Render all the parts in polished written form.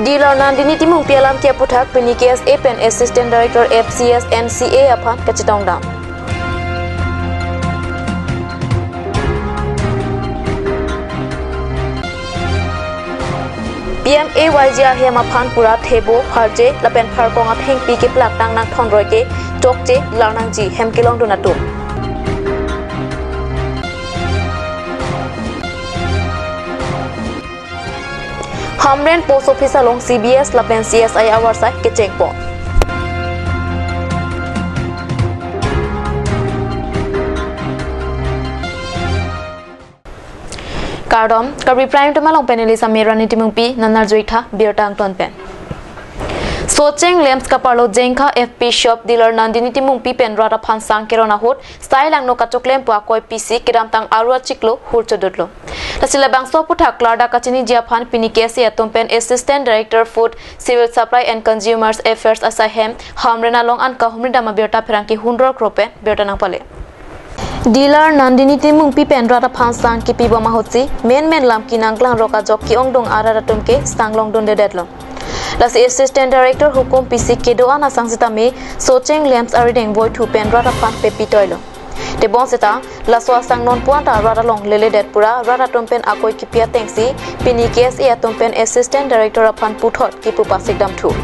Dealer Nandini Timung Pialam Kia Puthak PNKS APN Assistant Director FCS NCA Aphan Kacitongdam. PMAYGR Hema Phan Pura Thebo Harje Lapen Pharkong at Heng Pi ke Plak Tang Nang Thon Roy ke Tokje Larnang Ji Hem Kilong Donatum. Hamren Post Office along CBS Lapen CSI Awar Sai ke Checkpo. Kardom Karbi Prime Tumalong Penelisa Mirani Timungpi Nanar Juitha Birtang Tonpen. Socheng Lamps Kapalo Jenka FP Shop Dealer Nandini Timungpi Penrata Phan Sang Kerona Hot Style no Kachoklem Pua PC Kiram Tang Arwa Chiklo Hurchodotlo. Tasila Bangso Puthak Larda Kachini Japan PNKS Atompen Assistant Director Food Civil Supply and Consumers Affairs Asahem Hamrena Long and Kahumrida Birta Peranki 100 Krope Birtanang Pale. Dealer Nandini Timungpi Penrata Phan Sang Kipiba Mahotsi Men Lam Kinanglang Roka Joki Ongdong Araratumke Stanglong Donde Deadlo. Lasi Assistant Director Hukum PC Kedoana Sangsita Me Socheng Lamps Arideng Boy to Penrata Phan Pepi Toilo. De Bonseta Laswa Sang Non Puanta Radalong Lele Deadpura Radatumpen Akoi Kipia Tengsi PNKS Atompen Assistant Director Phan Puthot Kipu Pasikdam 2.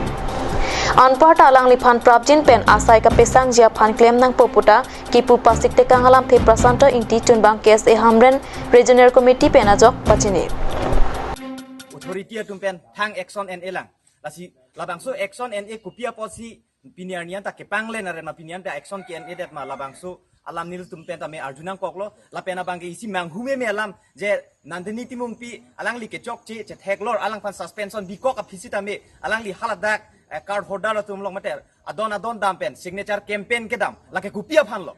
Anparta alang lipan prabjin pen asai ka pesang jia phan claim nang poputa kipu pasik te kangalam the prasanta inti chunbang case e hamren regional committee pen ajok pachini authority tumpen thang action and elang lasi labangso action and e kupia posi piniarnian ta ke pangle na rena pinian ta action ke and e det ma labangso alam nil tumpen ta me arjunang koklo lapena bangge isi manghume me alam je Nandini Timungpi alang li ke chok che theklor alang pan suspension bikok a phisita me alang li haladak card holder lo tum long mater adon dam pen signature campaign ke dam lake kupia phan lo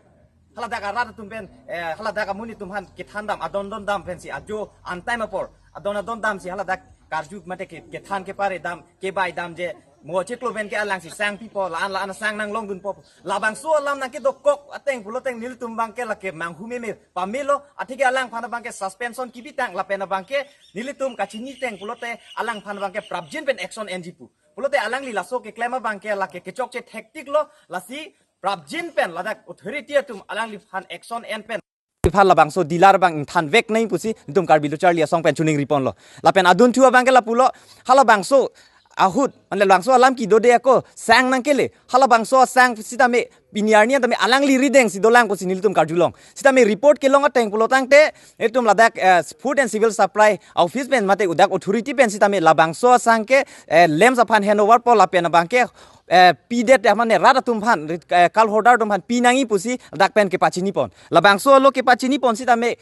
halada ka rat tum pen halada ka muni tum han ke than dam adon dam pen si ajo an time por adon dam si halada karju mate ke than ke pare dam ke bai dam je mo cheklo pen ke alang si sang people la an sang nang long dun pop labang so lam nang ke dokok ateng pulo teng nil tum bang ke lake manghume me pamelo athike alang phana bang ke suspension ki bitang la pena bang ke nilitum kachini teng pulo te alang phana bang ke prabjin pen action NGP pulote alang li laso ke klema bangke la ke chok che tactic lo lasi prabjin pen ladak authority tum alang li phan action and pen phan la bangso dilar bang than vek nei pusi tum karbi lo charlia song pen tuning ripon lo la pen adun thua bangke la pulo hala bangso ahut manle bangso alam ki dode ko sang nang kele hala bangso sang sitame piniarnia tame alang li rideng si dolang ko sinil tum karjulong sitame report ke longa teng pulo tangte etum ladak food and civil supply office pen mate udak authority pen sitame labangso sangke lems aphan handover pol la pen bangke pidet amane rada tum phan kal holder tum phan pinangi pusi dak pen ke pachini pon labangso lo ke pachini pon sitame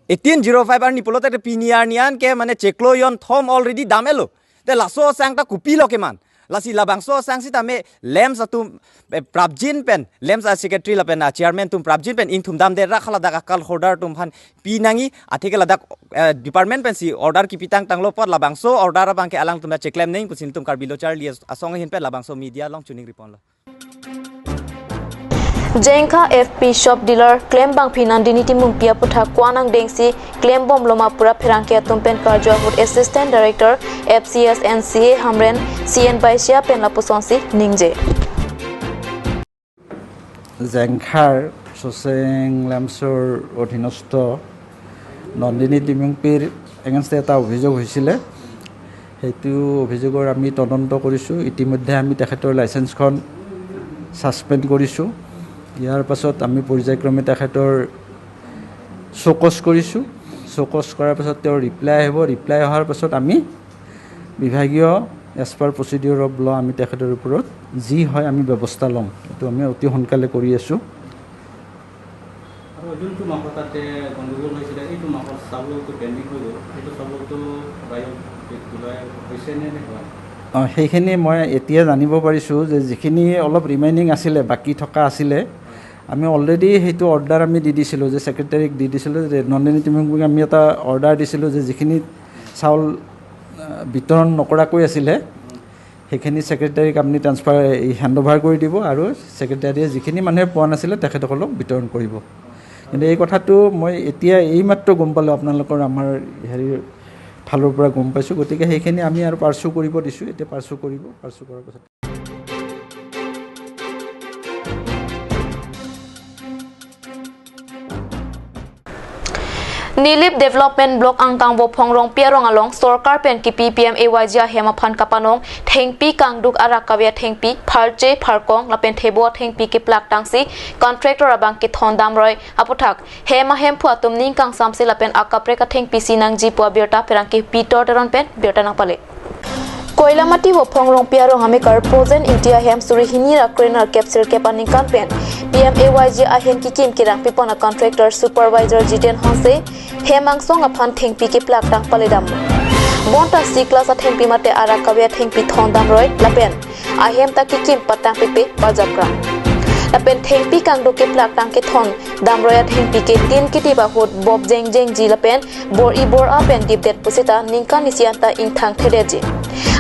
1805 arni pulote piniar nian ke mane chekloyon thom already damelo te laso sang ta kupilo ke man lasi labangso sang sitame lems atum prabjin pen lems a secretary la pen chairman tum prabjin pen ing thum dam de rakhala da kal holder tum phan pinangi athike ladak department pen si order ki pitang tanglo por labangso order bang ke alang tum cheklem nei kusin tum karbilo charli asong hin pe labangso media long tuning ripon lo Jenka FP Shop Dealer Claim Bang Nandini Timungpia Puthak Kwanang Dengsi Claim Bom Loma Pura Phirangke Tumpen Karjo Hut Assistant Director FCS NCA Hamren CN Baisia Pen Lapusonsi Ningje Jenkhar Soseng Lamsor Odhinosto Nandini Timungpir against এটা অভিযোগ হৈছিলে হেতু অভিযোগৰ আমি তদন্ত কৰিছো ইতিমধ্যে আমি তেখেতৰ লাইসেন্সখন সাসপেন্ড কৰিছো ইয়াৰ পাছত আমি পৰ্যায়ক্ৰমে তেখেতৰ শোকস কৰিছো শোকস কৰাৰ পাছত তেওঁৰ ৰিপ্লাই অহাৰ পাছত আমি বিভাগীয় as per procedure of law আমি তেখেতৰ ওপৰত যি হয় আমি ব্যৱস্থা লম এটো আমি অতি সোনকালে কৰি আছো আৰু যোনটো মাহতে গণ্ডগোল হৈছিল এইটো মাহৰ চাউলটো পেন্ডিং হৈ গ'ল এইটো চাউলটো ৰাইজক জুলাই হৈছে নে নহয় সেইখিনি মই এতিয়া জানিব পাৰিছো যে যিখিনি অলপ ৰিমাইনিং আছিলে বাকি থকা আছিলে আমি অলৰেডি হেতু অৰ্ডাৰ আমি দি দিছিলো যে সেক্ৰেটাৰীক দি দিছিলো যে নন্দিনী তিমুক আমি এটা অৰ্ডাৰ দিছিলো যে যিখিনি চাউল বিতৰণ নকৰাকৈ আছিলে সেইখিনি সেক্ৰেটাৰীক আপুনি ট্ৰান্সফাৰ হেণ্ডওভাৰ কৰি দিব আৰু সেক্ৰেটাৰীয়ে যিখিনি মানুহে পোৱা নাছিলে তেখেতসকলক বিতৰণ কৰিব কিন্তু এই কথাটো মই এতিয়া এই মাত্ৰ গম পালো আপোনালোকৰ আমাৰ হেৰি ফালৰ পৰা গম পাইছোঁ গতিকে সেইখিনি আমি আৰু পাৰ্চু কৰিব দিছোঁ এতিয়া পাৰ্চু কৰাৰ পাছত Nilip Development Block Angkang Bo Pongrong Pierong Along Sorkar Pen ki PPM AYG Hema Phan Kapanong Thengpi Kangduk Arakawia Thengpi Pharche Pharkong Lapen Thebo Thengpi ki Plak Tangsi Contractor Abang ki Thondam Roy Apothak Hema Hem Phuatum Ning Kang Samse Lapen Akapre ka Thengpi Sinang Ji Pua Birta Perang ki Pitor Teron Pen Birta Nang Pale Koilamati wo Pongrong Pierong Hame Kar Posen India Hem Surihini Rakrenar Capsule Kepaning Campaign PMAYG Ahem ki Kim Kirang Pipona Contractor Supervisor Jiten Honse Hemang Song Aphan Thengpi ki Plak Tang Paledam Bonta C class Thengpi Mate Arakawia Thengpi Thondam Roy Lapen Ahem ta ki Kim Patang Pipe Pajapra Lapen Thengpi Kangdo ki Plak Tang ki Thon Damroya Thengpi ki Tin ki Tiba Hot Bob Jeng Jeng Ji Lapen Bor I Bor Apen Dip Det Pusita Ningka Nisianta Inthang Thedeji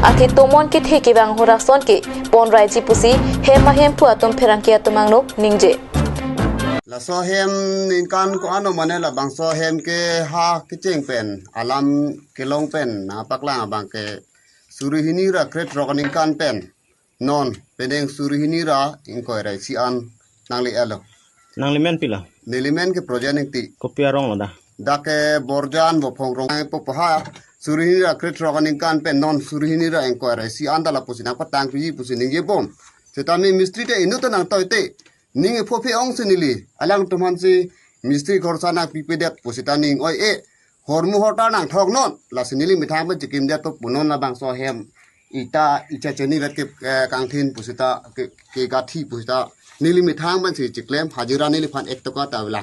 Athi Tomon ki Theki Bang Horason ki Pon Raiji Pusi Hema Hem Phuatum Pherangkia Tumangno Ningje La so hem ninkan ko ano mane la bang so hem ke ha ke cheng pen alam ke long pen na pakla bang ke surihini ra kret ro ninkan pen non pedeng surihini ra inko rai si an nangli elo nangli men pila nilimen ke project ti kopia rong la da ke borjan bo phong rong po ha surihini ra kret ro ninkan pen non surihini ra inko rai si an dala pusina patang pi pusini ge bom setami mistri te inu to nang toite Ning popi ong senili alang teman si mistri korsana pipedet posita ning oi hormu hota nang thok non la senili mithang ba jikim dia to punon la bang so hem ita icha cheni rat ke kangthin posita ke gathi posita nili mithang ban si jiklem hajira nili phan ek to ka tawla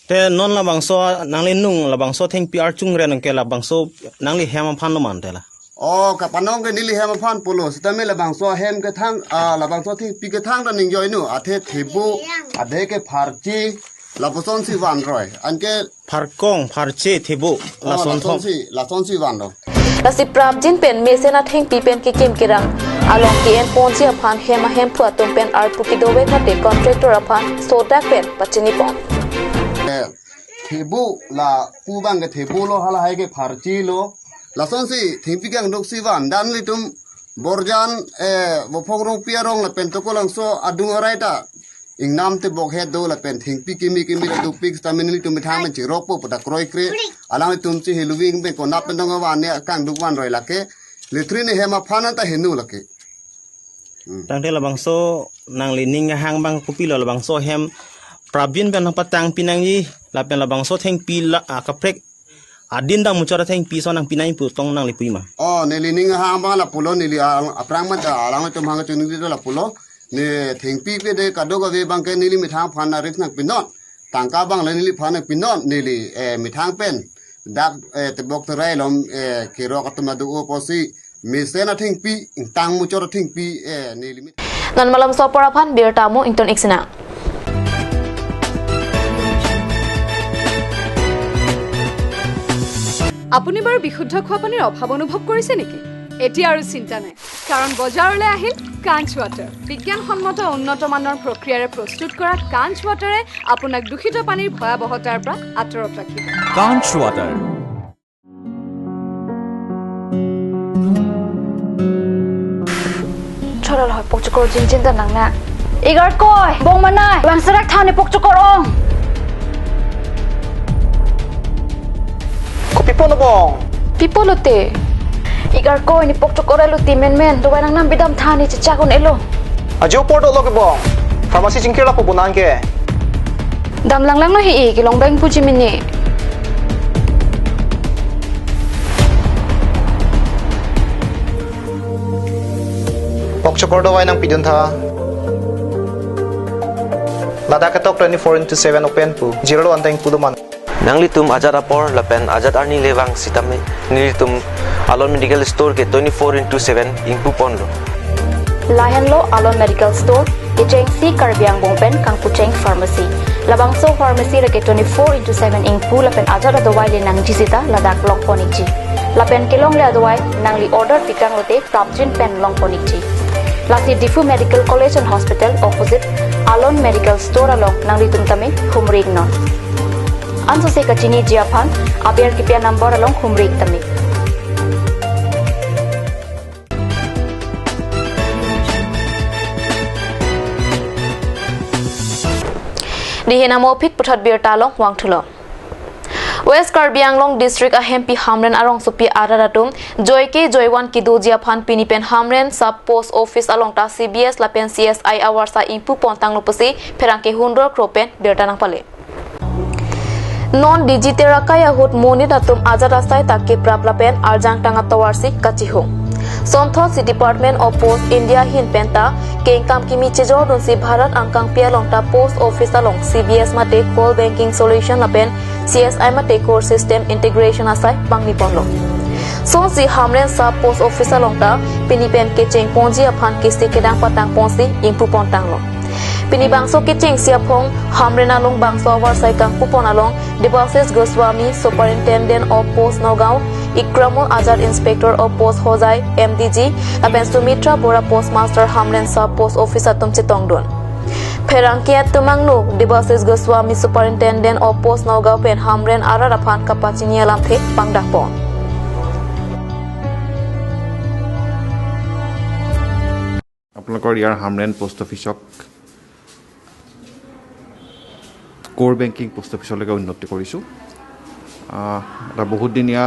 te non la bang so nangli nung la bang so theng pi ar chung re nang ke la bang so nangli Hema Phan lo man te la Oh kapanong ke nili Hema Phan polo sitame la bang so hem ke thang la bang so thi pi ke thang da ning joi nu athe thebu adhe ke pharchi la poson si van roy anke Pharkong Pharche Thebo la son thong la son si van do La si Prabjin Pen Mesena Thengpi Pen ki Kim Kirang Along ki En Ponsi Aphan Hema Hem Phuatum Pen Ar Puki Dowe Khate Contractor Aphan Sodak Pen Pachini Pon Thebu la pu bang ke thebu lo hala hai ke pharchi lo Lason si thingpi kang dok si van dan litum borjan bo pogrong piarong la pen toko lang so adung orai ta ingnam te bok he do la pen thingpi kimi la du pik staminili tum thang man chi rok po pada kroi kre alang tum chi hiluwing be ko na pen dong wan ne kang duk wan roi la ke litri ne Hema Phan ta henu la ke tang te la bang so nang li ning hang bang kupi la bang so hem Prabin pen patang pinang yi la pen la bang so theng pi la kaprek Adin dang mucara theng pi so nang pinai pu tong nang li pui ma oh nili ning ha ma la pulo nili aprang ma ta alang tum hang chung ni la pulo ne thengpi pe de kado ga ve bang ke nili mithang phan na rik nak pinon tangka bang le nili phan nak pinon nili mithang pen dak te bok te rai lom ke ro ka tuma du oposi mesena thengpi tang mucara thengpi nili Nan malam sopora phan bir tamu Ington Iksina আপুনি বাৰু বিশুদ্ধ খোৱা পানীৰ অভাৱ অনুভৱ কৰিছে নেকি এতিয়া আৰু চিন্তা নাই কাৰণ বজাৰলৈ আহিল কাঞ্চ ৱাটাৰ বিজ্ঞানসন্মত উন্নত মানৰ প্ৰক্ৰিয়াৰে প্ৰস্তুত কৰা কাঞ্চ ৱাটাৰে আপোনাক দূষিত পানীৰ ভয়াৱহতাৰ পৰা আঁতৰত ৰাখিব কাঞ্চ water Choral hoy pokchokor jinjin ta nangna igar koi bong manai wangsarak thane pokchokor ong Pipo bong Pipo lote Igar koi ni pokchokor luti men do nang nam bidam thani chicha kon elo Ajo porto lo ke bong pharmacy jingkir la po bunan ke Dam lang no hi ki long bang puji mini Pokchokor do wai nang pidun tha Lada ke tok 24/7 open pu 01 tang pu do man Nangli tum ajat apor lapen ajat arni lewang sitame nili tum Alon Medical Store ke 24/7 ingpu ponlo Lahen lo Alon Medical Store Icheng si Karbiang Bongpen Kang Pucheng Pharmacy Labang so pharmacy rake 24/7 ingpu lapen ajat adawai le nang jisita ladak long poniji lapen kelong le adawai nangli order tikang lote Prabjin pen long poniji Lasi Difu Medical College and Hospital opposite Alon Medical Store along nangli tum tame humring non Anso se kachini jiapan abiar kipia number along humring tame Dihina Mopik Putat Bir Talong Wang Tulo. West Karbi Anglong District a Hempi Hamren Arong Supi Araratum, Joy K Joywan Kidujia Pan Pinipen Hamren Sub Post Office along ta CBS Lapen CSI Awarsa Impu Pontang Lupusi, Perangke Hundor Kropen, Birtanang Pale. Non digital kaya hut moni datum ajarasai takke praplapen arjang tanga tawarsi kachihong. Somtho si Department of Post India hin penta kengkam kimi chejor don si Bharat angkang pialong ta Post Office along CBS mate call banking solution lapen CSI mate core system integration asai bangni ponlo. So si Hamren sub Post Office along ta pinipen kecheng ponji aphan kisti kedang patang ponsi impu pontang lo. Pini bangso kecheng siapong Hamren along bangso awarsai kang pupon along Debasis Goswami Superintendent of Post Nogao Ikramul Azad Inspector of Post Hozai MDG apen Sumitra Bora Postmaster Hamren Sub Post Office atum chitongdon. Perangkiat tumangnu Debasis Goswami Superintendent of Post Nogao pen Hamren Araraphan kapachini alampe pangdapon. আপোনালোকৰ ইয়াৰ Hamren post অফিচক কোৰ banking post অফিচলৈকে উন্নতি কৰিছোঁ এটা বহুত দিনীয়া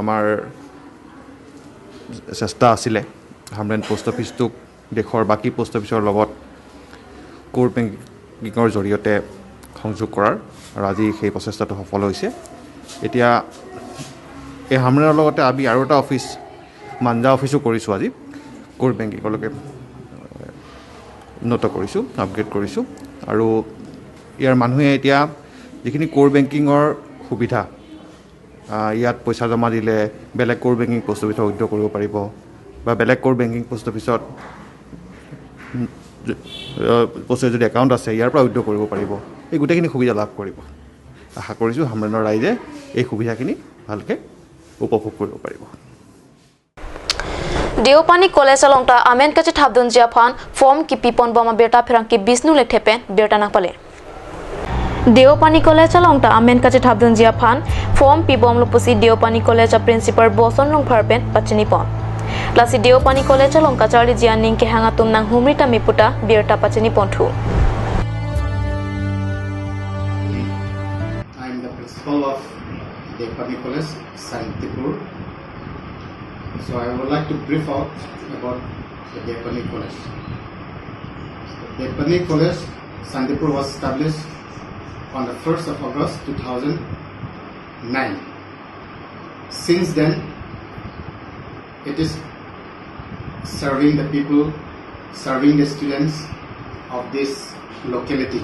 আমাৰ চেষ্টা আছিলে হামৰেন পোষ্ট অফিচটোক দেশৰ বাকী পোষ্ট অফিচৰ লগত কোৰ বেংকিঙৰ জৰিয়তে সংযোগ কৰাৰ আৰু আজি সেই প্ৰচেষ্টাটো সফল হৈছে এতিয়া এই হামৰেনৰ লগতে আমি আৰু এটা অফিচ মাঞ্জা অফিচো কৰিছোঁ আজি কোৰ বেংকিঙলৈকে উন্নত কৰিছোঁ আপগ্ৰেড কৰিছোঁ আৰু ইয়াৰ মানুহে এতিয়া যিখিনি কোৰ বেংকিঙৰ সুবিধা ইয়াত পইচা জমা দিলে বেলেগ কোৰ বেংকিং পোষ্ট অফিচত উদ্যোগ কৰিব পাৰিব বা বেলেগ কোৰ বেংকিং পোষ্ট অফিচত পোষ্ট যদি একাউণ্ট আছে ইয়াৰ পৰা উদ্যোগ কৰিব পাৰিব এই গোটেইখিনি সুবিধা লাভ কৰিব আশা কৰিছোঁ হামৰেনৰ ৰাইজে এই সুবিধাখিনি ভালকৈ উপভোগ কৰিব পাৰিব Deopani College along ta amen kache thabdun Japan form ki pipon bama beta phirang ki Bisnu lekthepen beta nang pale Deopani College along ta amen kache thabdun Japan form pi bom lopusi Deopani College principal Boson long pharpen pachini pon lasi Deopani College along ka charli jianing ke hanga tum nang humrita miputa beta pachini ponthu I am the principal of Deopani College Santipur. So I would like to brief out about the Deopani College. The Deopani College, Sandipur was established on the 1st of August 2009. Since then, it is serving the people, serving the students of this locality.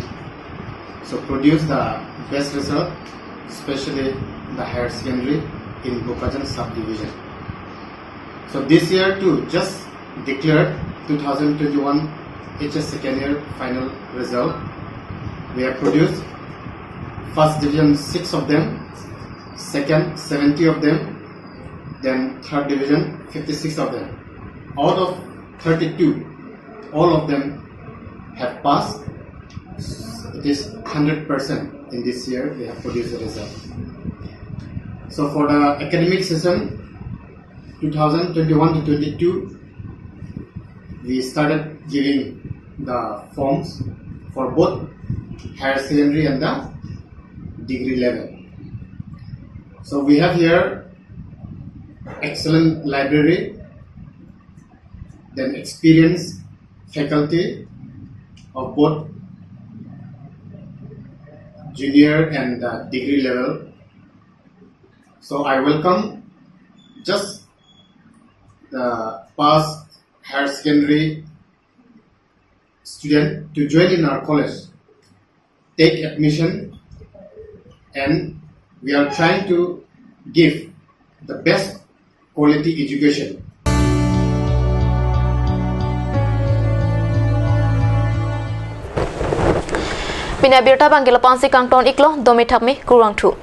So produce the best result, especially the higher secondary in Bokajan subdivision. So this year too, just declared 2021 HS second year final result. We have produced first division 6 of them, second 70 of them, then third division 56 of them. Out of 32, all of them have passed. It is 100% in this year we have produced the result. So for the academic session 2021 to 22, we started giving the forms for both higher secondary and the degree level. So we have here excellent library, then experienced faculty of both junior and degree level. So I welcome just the past higher secondary student to join in our college, take admission, and we are trying to give the best quality education. Pina birta bangila pansi kangton iklo domi thapmi kurang thu